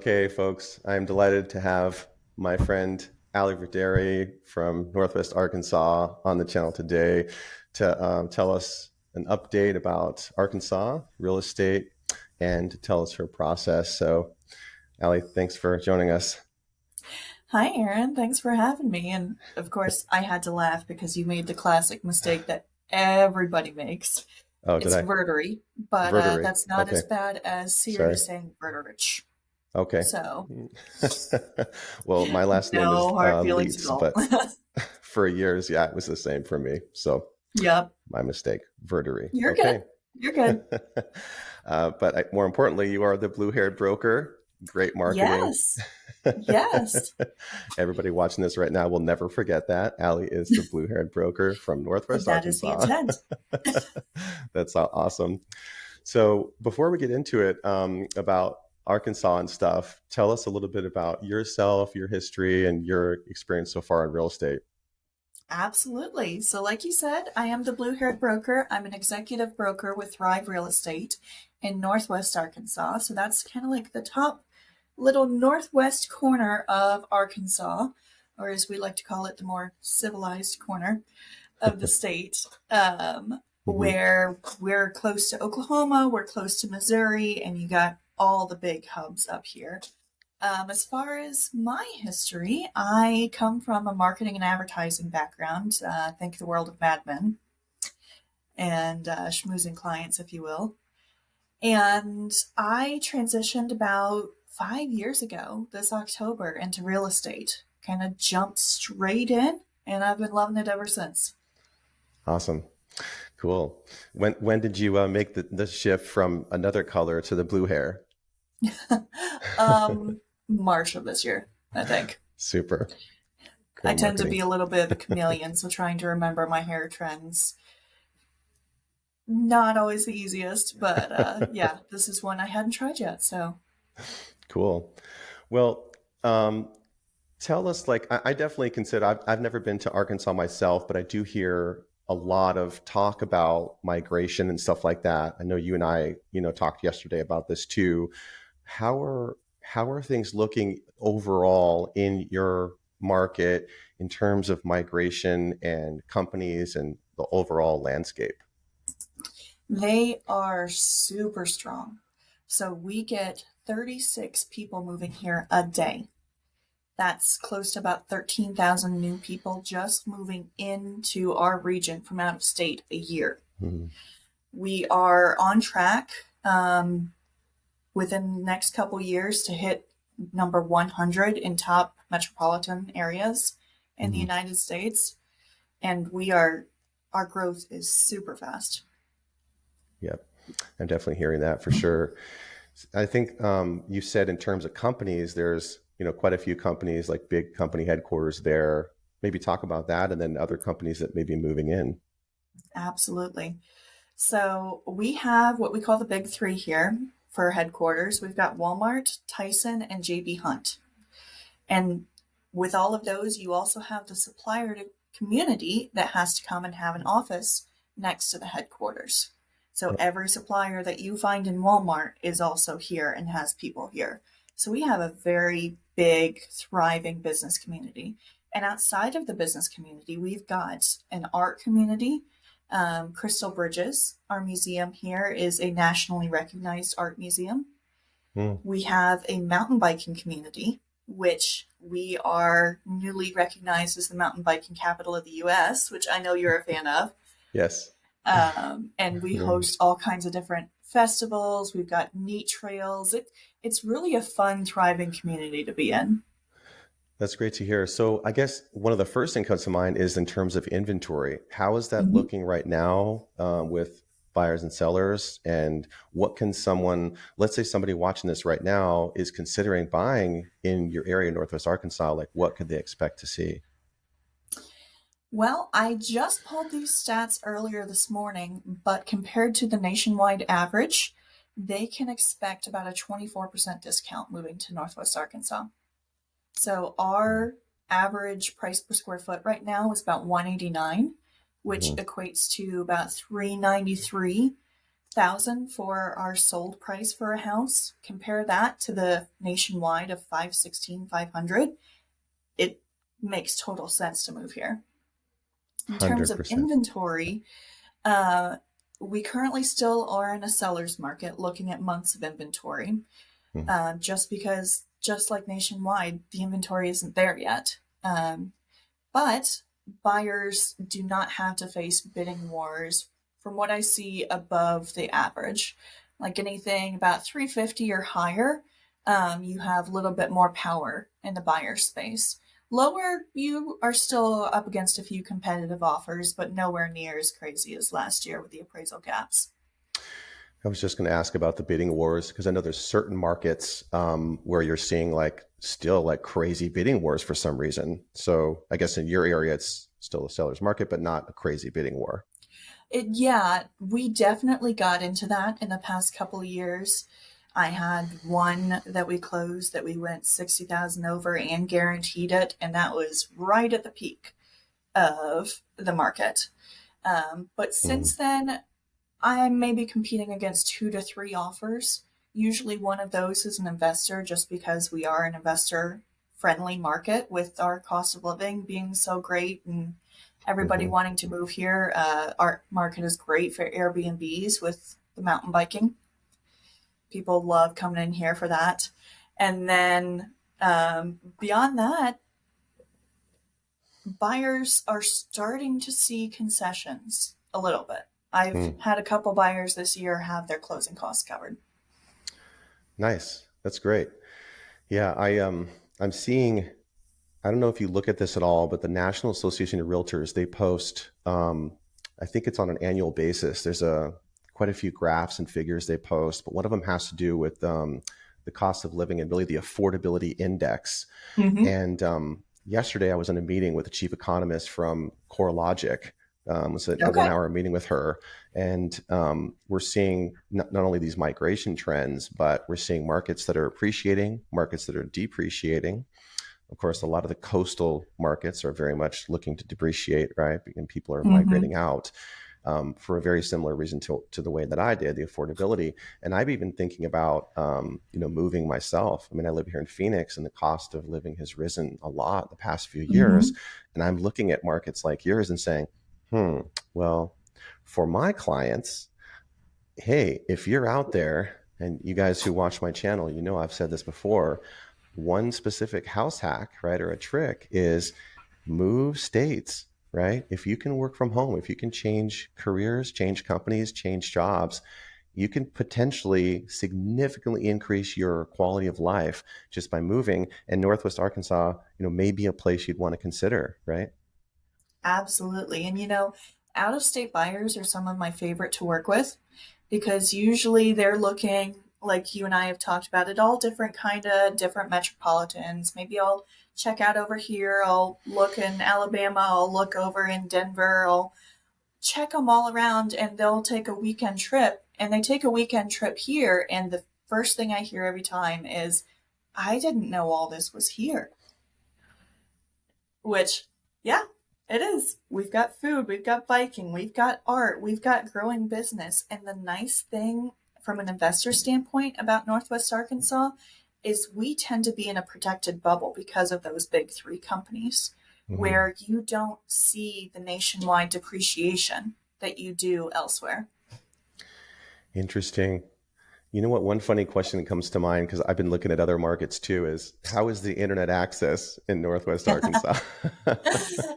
Okay, folks, I'm delighted to have my friend Allie Verdery from Northwest Arkansas on the channel today to tell us an update about Arkansas real estate and to tell us her process. So, Allie, thanks for joining us. Hi, Aaron. Thanks for having me. And of course, I had to laugh because you made the classic mistake that everybody makes. Oh, did It's I? verdery, but Verdery. that's not Okay, as bad as Siri sorry. saying verderich. Okay. So, Well, my last name is no hard feelings at Lietz, all. but for years, yeah, it was the same for me. So, Yep. my mistake. Verdery. You're good. Okay. You're good. More importantly, you are the blue-haired broker. Great marketing. Yes. Yes. Everybody watching this right now will never forget that. Allie is the blue-haired broker from Northwest That is the Arkansas. intent. That's awesome. So before we get into it about Arkansas and stuff, tell us a little bit about yourself, your history, and your experience so far in real estate. Absolutely. So, like you said, I am the blue haired broker. I'm an executive broker with Thrive Real Estate in Northwest Arkansas. So, that's kind of like the top little northwest corner of Arkansas, or as we like to call it, the more civilized corner of the state, Hmm. where we're close to Oklahoma, we're close to Missouri, and you got all the big hubs up here. As far as my history, I come from a marketing and advertising background. Think the world of Mad Men and schmoozing clients, if you will. And I transitioned about 5 years ago this October into real estate. Kind of jumped straight in, and I've been loving it ever since. Awesome. Cool. When did you make the shift from another color to the blue hair? um, March of this year, I think. Super. I Great tend to marketing. be a little bit of a chameleon, so trying to remember my hair trends not always the easiest, but yeah, this is one I hadn't tried yet. So, Cool. Well, um, tell us, like, I definitely consider, I've never been to Arkansas myself, but I do hear a lot of talk about migration and stuff like that. I know you and I, talked yesterday about this too. How are things looking overall in your market in terms of migration and companies and the overall landscape? they are super strong. So, we get 36 people moving here a day. That's close to about 13,000 new people just moving into our region from out of state a year. Mhm. We are on track within the next couple years to hit number 100 in top metropolitan areas in the Mhm. United States. And our growth is super fast. Yep. I'm definitely hearing that for sure. I think you said in terms of companies, there's quite a few companies like big company headquarters there. Maybe talk about that, and then other companies that may be moving in. Absolutely. So we have what we call the big three here for headquarters. We've got Walmart, Tyson, and JB Hunt. And with all of those, you also have the supplier community that has to come and have an office next to the headquarters. So Yep. every supplier that you find in Walmart is also here and has people here. So we have a very big, thriving business community. And outside of the business community, we've got an art community. Crystal Bridges, our museum here, is a nationally recognized art museum. Mm. We have a mountain biking community, which we are newly recognized as the mountain biking capital of the US, which I know you're a fan of. Yes. And we Yeah. host all kinds of different festivals. We've got neat trails. It's really a fun, thriving community to be in. That's great to hear. So I guess one of the first thing comes to mind is in terms of inventory. How is that Mhm. looking right now with buyers and sellers? And what can someone, let's say somebody watching this right now is considering buying in your area, Northwest Arkansas, like what could they expect to see? Well, I just pulled these stats earlier this morning, but compared to the nationwide average, they can expect about a 24% discount moving to Northwest Arkansas. So our average price per square foot right now is about 189, which Mhm. equates to about 393 thousand for our sold price for a house. Compare that to the nationwide of 516, 500. It makes total sense to move here. In terms of 100%. inventory, uh, we currently still are in a seller's market looking at months of inventory, Mm-hmm. just because, just like nationwide, the inventory isn't there yet. But buyers do not have to face bidding wars, from what I see, above the average. Like anything about 350 or higher, you have a little bit more power in the buyer space. Lower, you are still up against a few competitive offers, but nowhere near as crazy as last year with the appraisal gaps. I was just going to ask about the bidding wars because I know there's certain markets where you're seeing like still like crazy bidding wars for some reason. So I guess in your area, it's still a seller's market, but not a crazy bidding war. Yeah, we definitely got into that in the past couple of years. I had one that we closed that we went 60,000 over and guaranteed it, and that was right at the peak of the market. But Mm-hmm. since then, I'm maybe competing against two to three offers. Usually one of those is an investor, just because we are an investor friendly market with our cost of living being so great and everybody Mm-hmm. wanting to move here. Our market is great for Airbnbs with the mountain biking. People love coming in here for that. And then beyond that, buyers are starting to see concessions a little bit. I've Mm. had a couple buyers this year have their closing costs covered. Nice. That's great. Yeah, I'm seeing. I don't know if you look at this at all, but the National Association of Realtors, they post, I think it's on an annual basis. There's a quite a few graphs and figures they post, but one of them has to do with the cost of living and really the affordability index. Mm-hmm. And yesterday I was in a meeting with the chief economist from CoreLogic. It was a Okay. 1 hour meeting with her. And we're seeing not only these migration trends, but we're seeing markets that are appreciating, markets that are depreciating. Of course, a lot of the coastal markets are very much looking to depreciate, right? And people are Mm-hmm. migrating out for a very similar reason to the way that I did, the affordability. And I've even thinking about, moving myself. I mean, I live here in Phoenix, and the cost of living has risen a lot the past few years. Mm-hmm. And I'm looking at markets like yours and saying, hmm, well, for my clients, hey, if you're out there, and you guys who watch my channel, you know I've said this before, one specific house hack, right, or a trick is move states, right? If you can work from home, if you can change careers, change companies, change jobs, you can potentially significantly increase your quality of life just by moving. And Northwest Arkansas, may be a place you'd want to consider, right? Absolutely. And out of state buyers are some of my favorite to work with, because usually they're looking, like you and I have talked about it, all different kind of different metropolitans. Maybe I'll check out over here. I'll look in Alabama. I'll look over in Denver. I'll check them all around, and they'll take a weekend trip, and they take a weekend trip here. And the first thing I hear every time is, I didn't know all this was here. Which, yeah, it is. We've got food, we've got biking, we've got art, we've got growing business. And the nice thing from an investor standpoint about Northwest Arkansas is we tend to be in a protected bubble because of those big three companies, Mm-hmm. where you don't see the nationwide depreciation that you do elsewhere. Interesting. You know what? One funny question that comes to mind, because I've been looking at other markets too, is how is the internet access in Northwest Arkansas?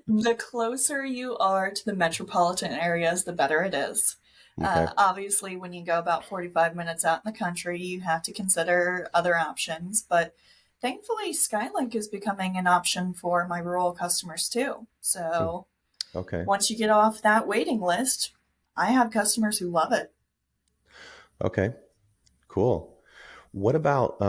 The closer you are to the metropolitan areas, the better it is. Okay. Obviously, when you go about 45 minutes out in the country, you have to consider other options. But thankfully, Skylink is becoming an option for my rural customers too. Hmm. So Okay. once you get off that waiting list, I have customers who love it. Okay. Cool. What about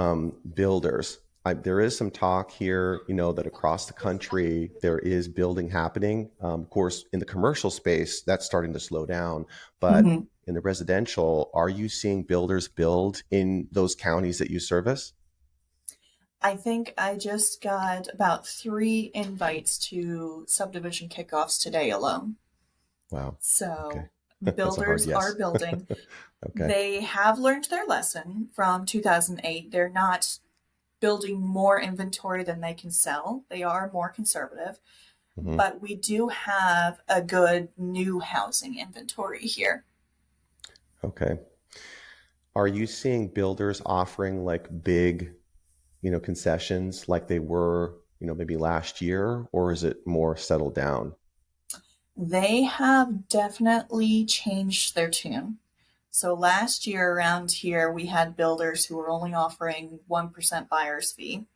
builders? There is some talk here, that across the country there is building happening. Of course, in the commercial space, that's starting to slow down. But Mhm. in the residential, are you seeing builders build in those counties that you service? I think I just got about three invites to subdivision kickoffs today alone. Wow. So Okay. That's a hard Builders are yes. building. Okay. They have learned their lesson from 2008. They're not building more inventory than they can sell. They are more conservative, Hmm. but we do have a good new housing inventory here. Okay. Are you seeing builders offering like big, concessions like they were, maybe last year, or is it more settled down? They have definitely changed their tune. So last year around here, we had builders who were only offering 1% buyer's fee,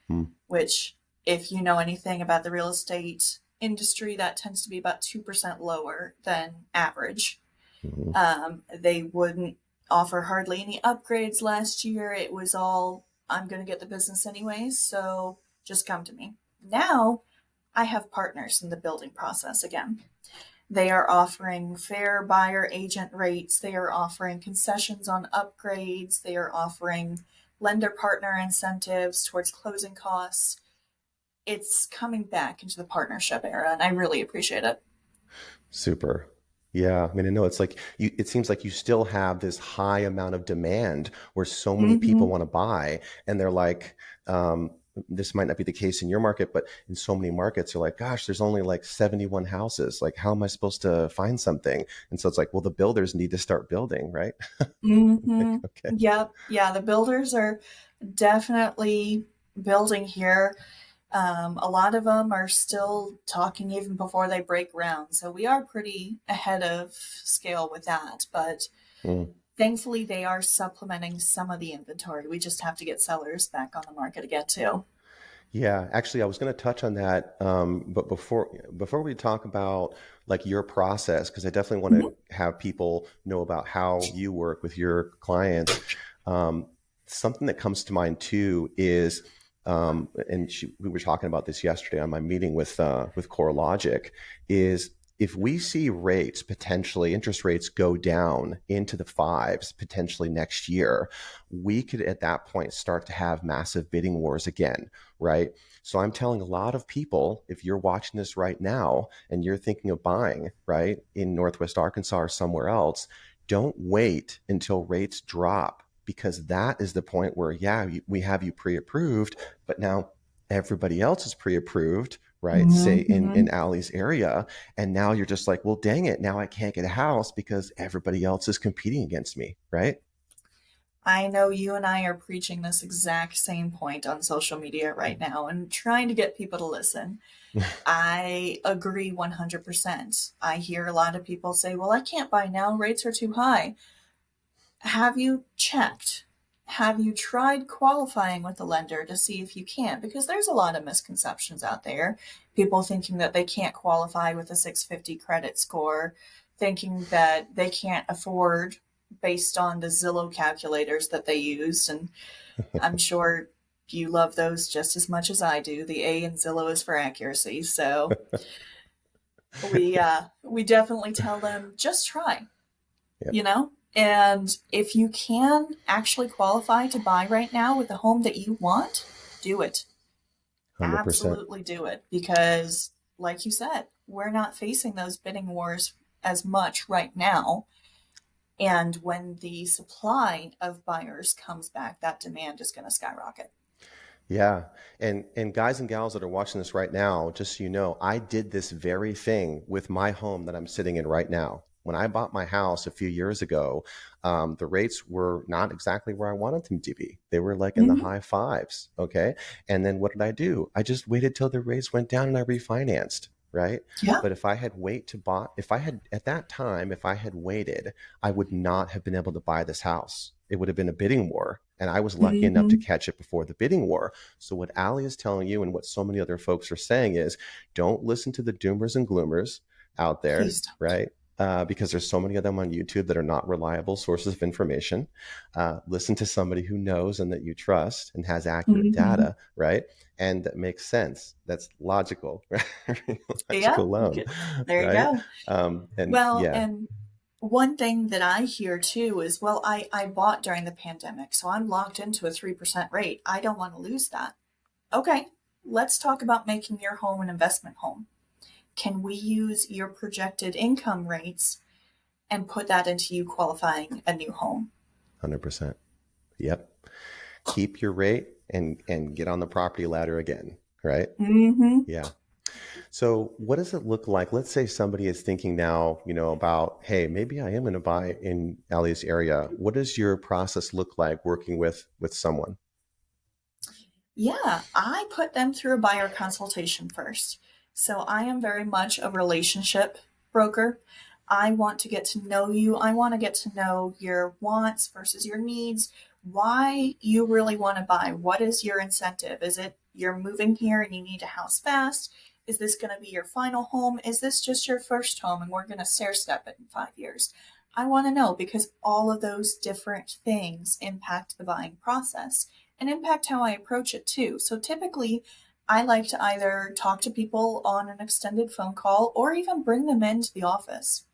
Hmm. which, if you know anything about the real estate industry, that tends to be about 2% lower than average. Hmm. They wouldn't offer hardly any upgrades last year. It was all, I'm going to get the business anyways, so just come to me. Now I have partners in the building process again. They are offering fair buyer agent rates. They are offering concessions on upgrades. They are offering lender partner incentives towards closing costs. It's coming back into the partnership era, and I really appreciate it. Super. Yeah. I mean, I know it's like it seems like you still have this high amount of demand where so many people Mm-hmm. want to buy, and they're like, this might not be the case in your market, but in so many markets, you're like, gosh, there's only like 71 houses. Like, how am I supposed to find something? And so it's like, well, the builders need to start building, right? Mm-hmm. Like, okay. Yep. Yeah, the builders are definitely building here. A lot of them are still talking even before they break ground. So we are pretty ahead of scale with that. But Mm. thankfully, they are supplementing some of the inventory. We just have to get sellers back on the market again, too. Yeah, actually, I was going to touch on that, but before we talk about like your process, because I definitely want to Mhm. have people know about how you work with your clients. Um, Something that comes to mind too is, we were talking about this yesterday on my meeting with CoreLogic, is if we see rates potentially interest rates go down into the fives potentially next year, we could at that point start to have massive bidding wars again, right? So I'm telling a lot of people, if you're watching this right now and you're thinking of buying, right, in Northwest Arkansas or somewhere else, don't wait until rates drop, because that is the point where, yeah, we have you pre-approved, but now everybody else is pre-approved, right? Say in Mhm. Allie's area, and now you're just like, well, dang it, now I can't get a house because everybody else is competing against me, right? I know you and I are preaching this exact same point on social media right now and trying to get people to listen. I agree 100%. I hear a lot of people say, well, I can't buy now, rates are too high. Have you checked? Have you tried qualifying with the lender to see if you can? Because there's a lot of misconceptions out there. People thinking that they can't qualify with a 650 credit score, thinking that they can't afford based on the Zillow calculators that they used. And I'm sure you love those just as much as I do. The A in Zillow is for accuracy. So we definitely tell them just try, Yep, you know? And if you can actually qualify to buy right now with the home that you want, do it. 100%. Absolutely do it. Because, like you said, we're not facing those bidding wars as much right now. And when the supply of buyers comes back, that demand is going to skyrocket. Yeah. And guys and gals that are watching this right now, just so you know, I did this very thing with my home that I'm sitting in right now. When I bought my house a few years ago, the rates were not exactly where I wanted them to be. They were like in the Mm-hmm. high fives. Okay. And then what did I do? I just waited till the rates went down and I refinanced. Right. Yeah. But if I had at that time, if I had waited, I would not have been able to buy this house. It would have been a bidding war. And I was lucky enough to Mm-hmm. catch it before the bidding war. So what Allie is telling you and what so many other folks are saying is, don't listen to the doomers and gloomers out there, Please don't. right? Because there's so many of them on YouTube that are not reliable sources of information. Listen to somebody who knows and that you trust and has accurate Mm-hmm. data, right? And that makes sense. That's logical, right? Yeah. Logical alone, There you right? go. And Well, yeah, and one thing that I hear too is, well, I bought during the pandemic, so I'm locked into a 3% rate. I don't want to lose that. Okay, let's talk about making your home an investment home. Can we use your projected income rates and put that into you qualifying a new home. 100%. Yep. Keep your rate and get on the property ladder again, right? Mm-hmm. Yeah. So what does it look like? Let's say somebody is thinking now, about, hey, maybe I am going to buy in Allie's area. What does your process look like working with someone? Yeah, I put them through a buyer consultation first. So I am very much a relationship broker. I want to get to know you. I want to get to know your wants versus your needs, why you really want to buy. What is your incentive? Is it you're moving here and you need a house fast? Is this going to be your final home? Is this just your first home and we're going to stair step it in 5 years? I want to know because all of those different things impact the buying process and impact how I approach it too. So typically, I like to either talk to people on an extended phone call or even bring them into the office.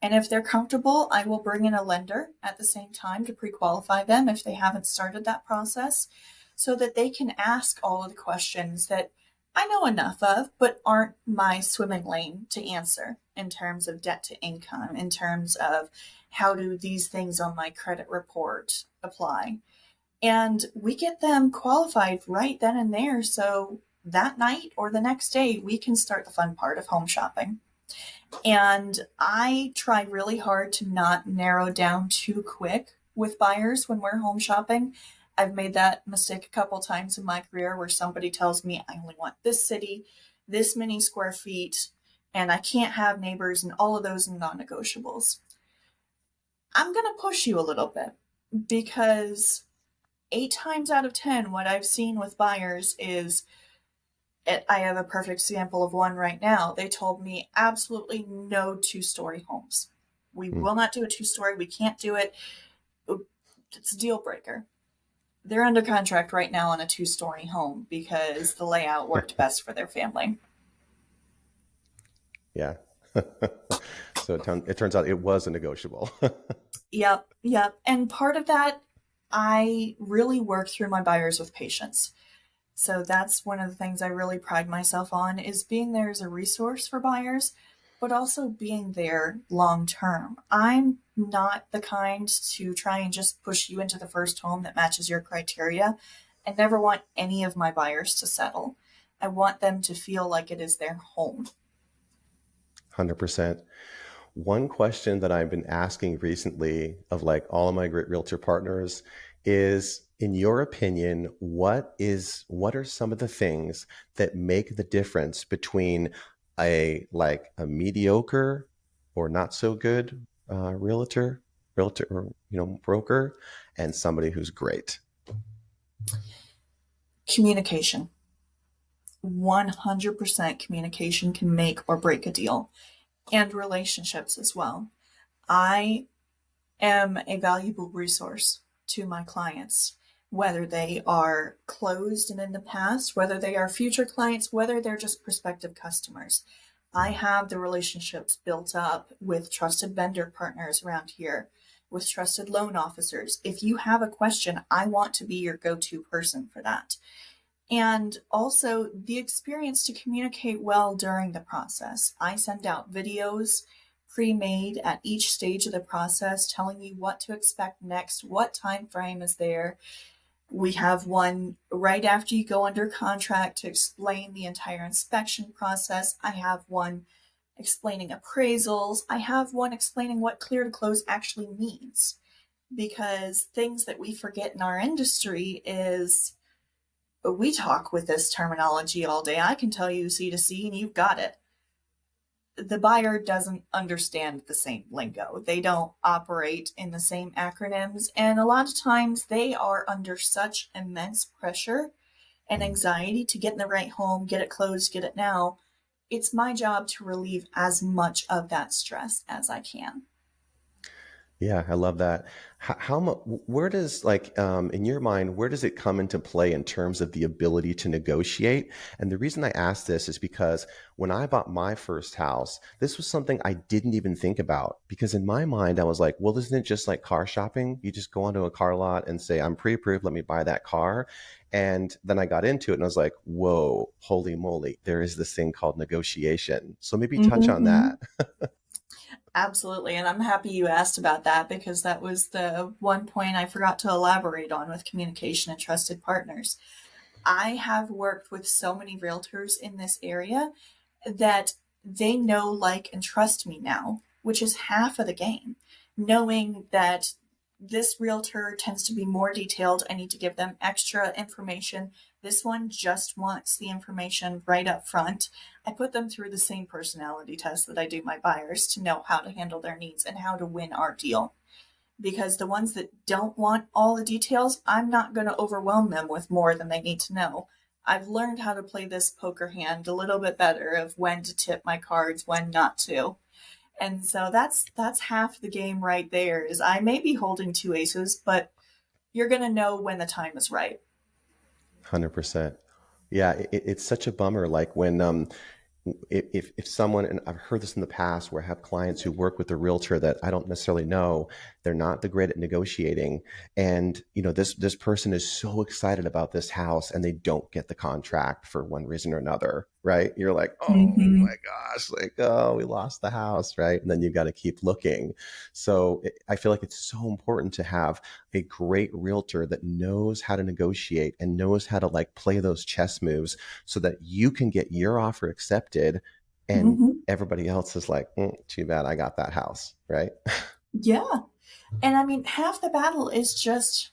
And if they're comfortable, I will bring in a lender at the same time to pre qualify them if they haven't started that process so that they can ask all of the questions that I know enough of, but aren't my swimming lane to answer in terms of debt to income, in terms of how do these things on my credit report apply. And we get them qualified right then and there. So that night or the next day, we can start the fun part of home shopping. And I try really hard to not narrow down too quick with buyers when we're home shopping. I've made that mistake a couple times in my career where somebody tells me I only want this city, this many square feet, and I can't have neighbors and all of those non negotiables. I'm going to push you a little bit because 8 times out of 10, what I've seen with buyers is I have a perfect example of one right now. They told me absolutely no 2 story homes. We Hmm. will not do a 2 story. We can't do it. It's a deal breaker. They're under contract right now on a 2 story home because the layout worked best for their family. Yeah. So it turns out it was a negotiable. Yep, yep. And part of that, I really work through my buyers with patience. So that's one of the things I really pride myself on is being there as a resource for buyers, but also being there long term. I'm not the kind to try and just push you into the first home that matches your criteria. I never want any of my buyers to settle. I want them to feel like it is their home. 100%. One question that I've been asking recently of like all of my great realtor partners is, in your opinion, what are some of the things that make the difference between a mediocre or not so good realtor or broker and somebody who's great? Communication. 100% communication can make or break a deal, and relationships as well. I am a valuable resource to my clients, whether they are closed and in the past, whether they are future clients, whether they're just prospective customers. I have the relationships built up with trusted vendor partners around here, with trusted loan officers. If you have a question, I want to be your go to person for that. And also the experience to communicate well during the process. I send out videos pre-made at each stage of the process telling you what to expect next, what time frame is there. We have one right after you go under contract to explain the entire inspection process. I have one explaining appraisals. I have one explaining what clear to close actually means, because things that we forget in our industry is we talk with this terminology all day. I can tell you C to C and you've got it. The buyer doesn't understand the same lingo. They don't operate in the same acronyms. And a lot of times they are under such immense pressure and anxiety to get in the right home, get it closed, get it now. It's my job to relieve as much of that stress as I can. Yeah, I love that. How much, where does in your mind, where does it come into play in terms of the ability to negotiate? And the reason I ask this is because when I bought my first house, this was something I didn't even think about because in my mind, I was like, well, isn't it just like car shopping? You just go onto a car lot and say, I'm pre-approved, let me buy that car. And then I got into it and I was like, whoa, holy moly, there is this thing called negotiation. So maybe touch on Mm-hmm. that. Absolutely. And I'm happy you asked about that because that was the one point I forgot to elaborate on with communication and trusted partners. I have worked with so many realtors in this area that they know, like, and trust me now, which is half of the game. Knowing that this realtor tends to be more detailed, I need to give them extra information. This one just wants the information right up front. I put them through the same personality test that I do my buyers to know how to handle their needs and how to win our deal. Because the ones that don't want all the details, I'm not going to overwhelm them with more than they need to know. I've learned how to play this poker hand a little bit better of when to tip my cards, when not to. And so that's half the game right there. Is I may be holding two aces, but you're going to know when the time is right. 100%. Yeah, it's such a bummer. Like when if someone, and I've heard this in the past where I have clients who work with a realtor that I don't necessarily know, they're not the great at negotiating, and this person is so excited about this house and they don't get the contract for one reason or another, right? You're like, oh Mm-hmm. my gosh, like, oh, we lost the house, right? And then you've got to keep looking. So I feel like it's so important to have a great realtor that knows how to negotiate and knows how to like play those chess moves so that you can get your offer accepted and Mm-hmm. everybody else is like, too bad I got that house, right? Yeah. And I mean, half the battle is just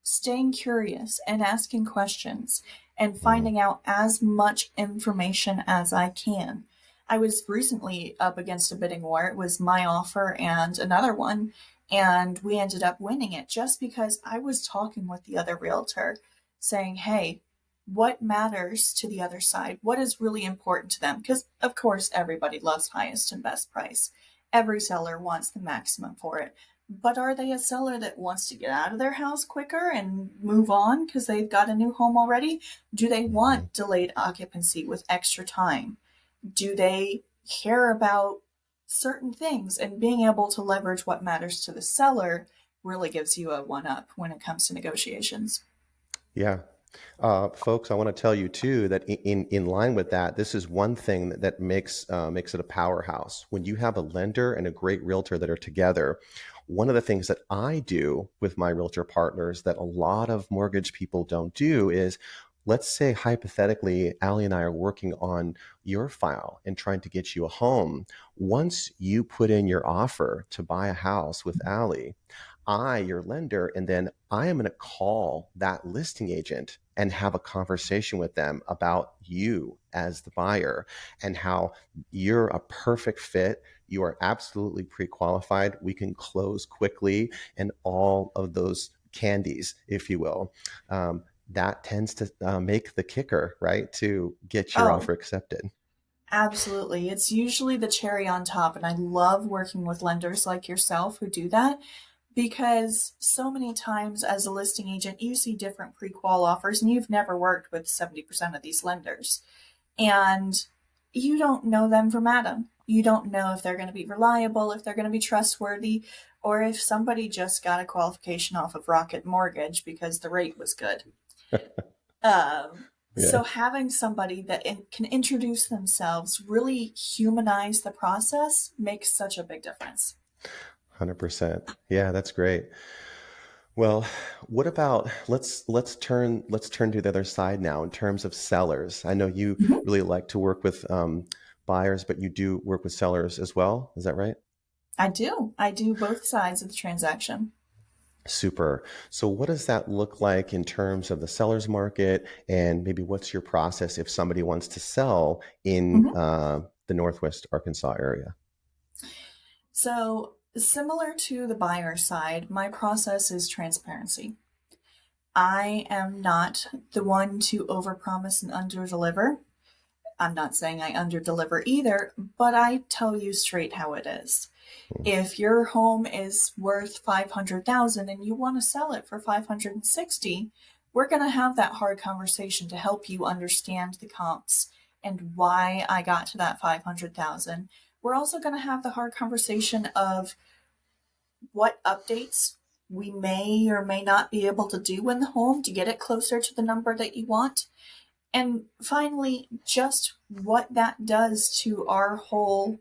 staying curious and asking questions and Mm, finding out as much information as I can. I was recently up against a bidding war. It was my offer and another one, and we ended up winning it just because I was talking with the other realtor saying, hey, what matters to the other side? What is really important to them? Because, of course, everybody loves highest and best price. Every seller wants the maximum for it, but are they a seller that wants to get out of their house quicker and move on because they've got a new home already? Do they mhm. want delayed occupancy with extra time? Do they care about certain things? And being able to leverage what matters to the seller really gives you a one up when it comes to negotiations. Yeah. Folks, I want to tell you too that in line with that, this is one thing that makes it a powerhouse. When you have a lender and a great realtor that are together, one of the things that I do with my realtor partners that a lot of mortgage people don't do is, let's say hypothetically, Allie and I are working on your file and trying to get you a home. Once you put in your offer to buy a house with Allie, your lender, and then I am going to call that listing agent and have a conversation with them about you as the buyer and how you're a perfect fit. You are absolutely pre qualified. We can close quickly and all of those candies, if you will. That tends to make the kicker, right? To get your Oh, offer accepted. absolutely. It's usually the cherry on top. And I love working with lenders like yourself who do that because so many times as a listing agent, you see different pre qual offers and you've never worked with 70% of these lenders. And you don't know them from Adam. You don't know if they're going to be reliable, if they're going to be trustworthy, or if somebody just got a qualification off of Rocket Mortgage because the rate was good. Yeah. So having somebody that can introduce themselves, really humanize the process, makes such a big difference. 100%. Yeah, that's great. Well, what about let's turn to the other side now in terms of sellers. I know you Mhm. really like to work with buyers, but you do work with sellers as well. Is that right? I do. I do both sides of the transaction. Super. So, what does that look like in terms of the seller's market, and maybe what's your process if somebody wants to sell in Mhm. the Northwest Arkansas area? So, similar to the buyer side, my process is transparency. I am not the one to overpromise and underdeliver. I'm not saying I underdeliver either, but I tell you straight how it is. Hmm. If your home is worth 500,000 and you want to sell it for 560, we're going to have that hard conversation to help you understand the comps and why I got to that 500,000. We're also going to have the hard conversation of what updates we may or may not be able to do in the home to get it closer to the number that you want. And finally, just what that does to our whole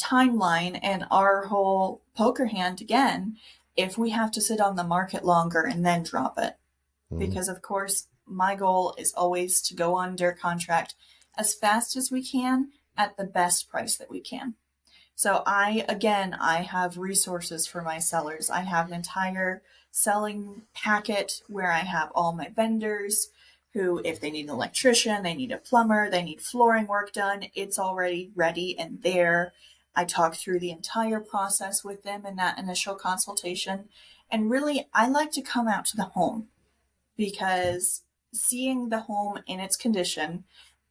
timeline and our whole poker hand again if we have to sit on the market longer and then drop it. Mhm. Because, of course, my goal is always to go under contract as fast as we can at the best price that we can. So I have resources for my sellers. I have an entire selling packet where I have all my vendors who, if they need an electrician, they need a plumber, they need flooring work done, it's already ready and there. I talk through the entire process with them in that initial consultation. And really, I like to come out to the home because seeing the home in its condition,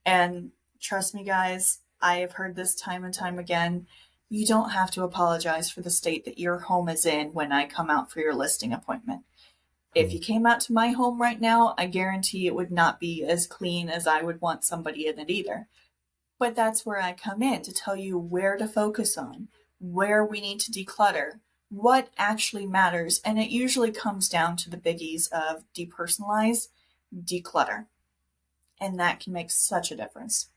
and trust me, guys, I have heard this time and time again. You don't have to apologize for the state that your home is in when I come out for your listing appointment. If Mhm. you came out to my home right now, I guarantee it would not be as clean as I would want somebody in it either. But that's where I come in to tell you where to focus on, where we need to declutter, what actually matters. And it usually comes down to the biggies of depersonalize, declutter. And that can make such a difference.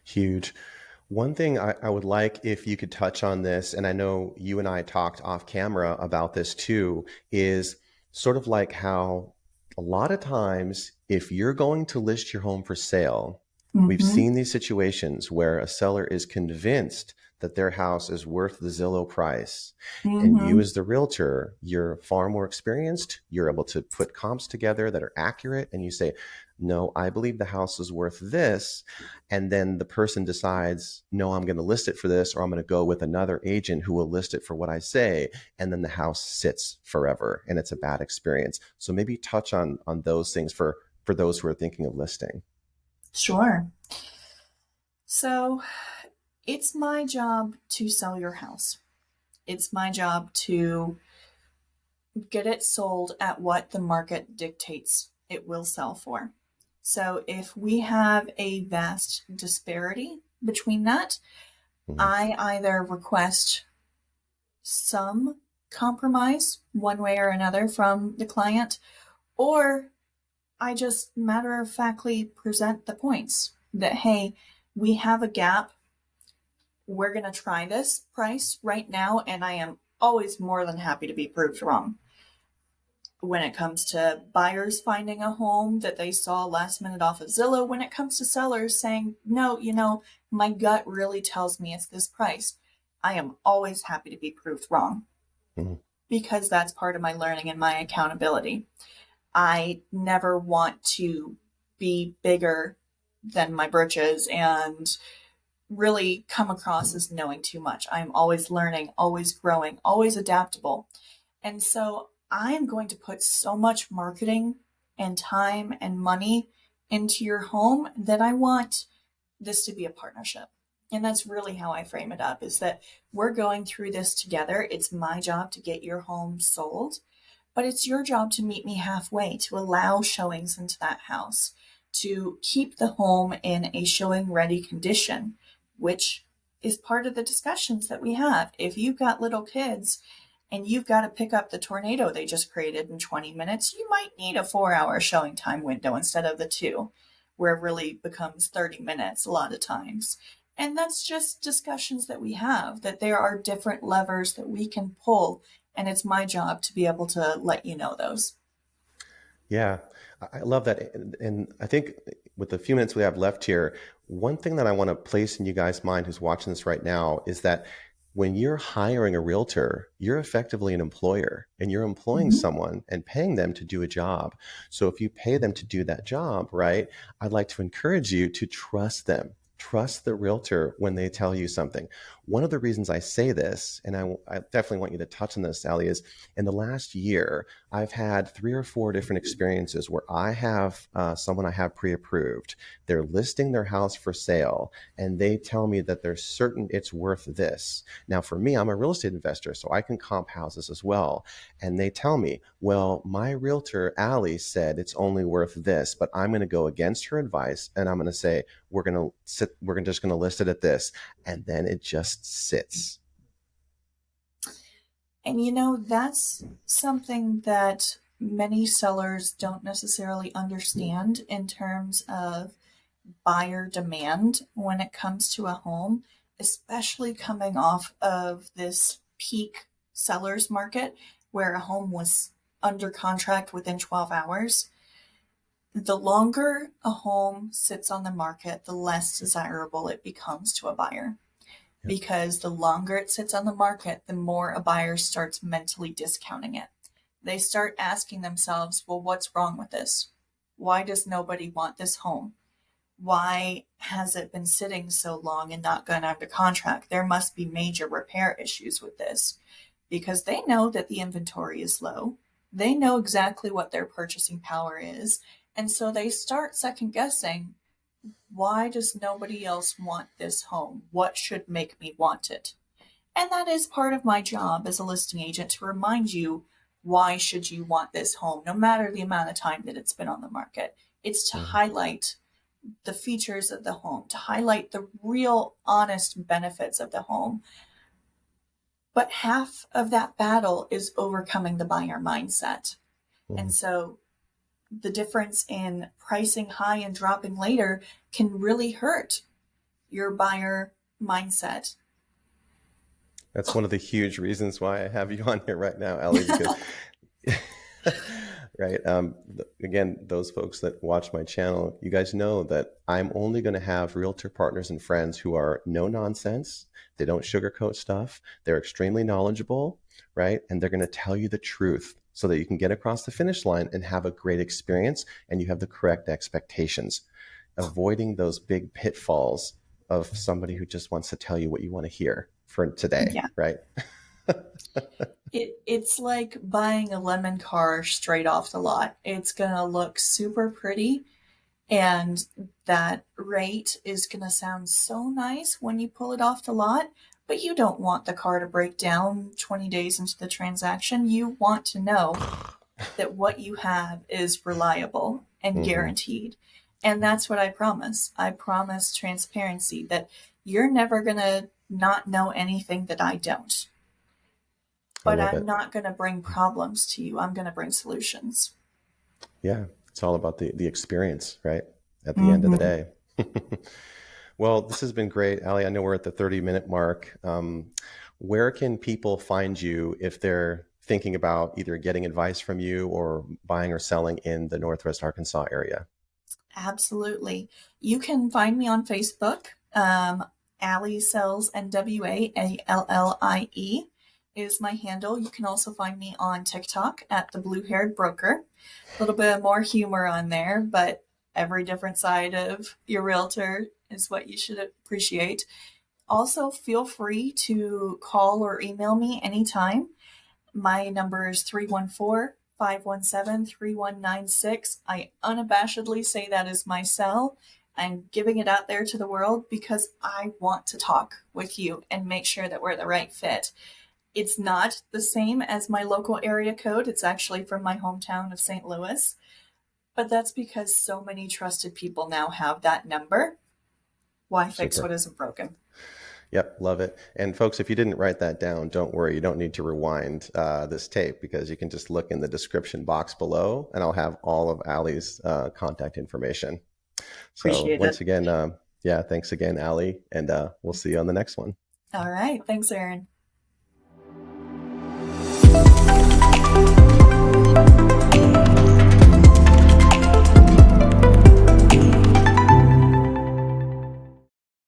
Huge. One thing I would like if you could touch on this, and I know you and I talked off camera about this too, is sort of like how a lot of times, if you're going to list your home for sale, we've Mm-hmm. seen these situations where a seller is convinced that their house is worth the Zillow price. And you, Mm-hmm. as the realtor, you're far more experienced. You're able to put comps together that are accurate. And you say, no, I believe the house is worth this. And then the person decides, no, I'm going to list it for this, or I'm going to go with another agent who will list it for what I say. And then the house sits forever and it's a bad experience. So maybe touch on those things for those who are thinking of listing. Sure. So it's my job to sell your house. It's my job to get it sold at what the market dictates it will sell for. So if we have a vast disparity between that, Mhm. I either request some compromise one way or another from the client, or I just matter of factly present the points that, hey, we have a gap. We're going to try this price right now, and I am always more than happy to be proved wrong. When it comes to buyers finding a home that they saw last minute off of Zillow, when it comes to sellers saying, no, my gut really tells me it's this price, I am always happy to be proved wrong Mhm. because that's part of my learning and my accountability. I never want to be bigger than my britches and really come across as knowing too much. I'm always learning, always growing, always adaptable. And so I am going to put so much marketing and time and money into your home that I want this to be a partnership. And that's really how I frame it up is that we're going through this together. It's my job to get your home sold, but it's your job to meet me halfway, to allow showings into that house, to keep the home in a showing ready condition, which is part of the discussions that we have. If you've got little kids and you've got to pick up the tornado they just created in 20 minutes, you might need a 4 hour showing time window instead of the two, where it really becomes 30 minutes a lot of times. And that's just discussions that we have, that there are different levers that we can pull. And it's my job to be able to let you know those. Yeah, I love that. And I think with the few minutes we have left here, one thing that I want to place in you guys' mind who's watching this right now is that when you're hiring a realtor, you're effectively an employer and you're employing Mm-hmm. someone and paying them to do a job. So if you pay them to do that job, right, I'd like to encourage you to trust them. Trust the realtor when they tell you something. One of the reasons I say this, and I definitely want you to touch on this, Allie, is in the last year, I've had 3 or 4 different experiences where I have someone I have pre-approved. They're listing their house for sale, and they tell me that they're certain it's worth this. Now, for me, I'm a real estate investor, so I can comp houses as well. And they tell me, well, my realtor, Allie, said it's only worth this, but I'm going to go against her advice, and I'm going to say we're just going to list it at this, and then it just sits. And that's something that many sellers don't necessarily understand in terms of buyer demand when it comes to a home. especially coming off of this peak seller's market where a home was under contract within 12 hours. The longer a home sits on the market, the less desirable it becomes to a buyer. Yep. Because the longer it sits on the market, the more a buyer starts mentally discounting it. They start asking themselves, well, what's wrong with this? Why does nobody want this home? Why has it been sitting so long and not gone under contract? There must be major repair issues with this, because they know that the inventory is low. They know exactly what their purchasing power is. And so they start second guessing, why does nobody else want this home? What should make me want it? And that is part of my job as a listing agent, to remind you, why should you want this home, no matter the amount of time that it's been on the market. It's to Mhm. highlight the features of the home, to highlight the real honest benefits of the home. But half of that battle is overcoming the buyer mindset. And Mhm. so the difference in pricing high and dropping later can really hurt your buyer mindset. That's one of the huge reasons why I have you on here right now, Allie, because right. Again, those folks that watch my channel, you guys know that I'm only going to have realtor partners and friends who are no nonsense. They don't sugarcoat stuff. They're extremely knowledgeable, right? And they're going to tell you the truth so that you can get across the finish line and have a great experience and you have the correct expectations, avoiding those big pitfalls of somebody who just wants to tell you what you want to hear for today, Yeah. right? It's like buying a lemon car straight off the lot. It's gonna look super pretty, and that rate is gonna sound so nice when you pull it off the lot, but you don't want the car to break down 20 days into the transaction. You want to know that what you have is reliable and Hmm. guaranteed. And that's what I promise. I promise transparency, that you're never gonna not know anything that I don't. I But love I'm it. not going to bring problems to you. I'm going to bring solutions. Yeah, it's all about the experience, right? At the end of the Mm-hmm. day. Well, this has been great, Ali. I know we're at the 30-minute mark. Where can people find you if they're thinking about either getting advice from you or buying or selling in the Northwest Arkansas area? Absolutely. You can find me on Facebook. Allie Sells NWA, ALLIE is my handle. You can also find me on TikTok at the Blue Haired Broker. A little bit more humor on there, but every different side of your realtor is what you should appreciate. Also, feel free to call or email me anytime. My number is 314-517-3196. I unabashedly say that is my cell. I'm giving it out there to the world because I want to talk with you and make sure that we're the right fit. It's not the same as my local area code. It's actually from my hometown of St. Louis, but that's because so many trusted people now have that number. Why fix what Super. isn't broken? Yep, love it. And folks, if you didn't write that down, don't worry. You don't need to rewind this tape because you can just look in the description box below and I'll have all of Allie's contact information. So Appreciate once it. again, yeah, thanks again, Allie, and we'll see you on the next one. All right. Thanks, Aaron.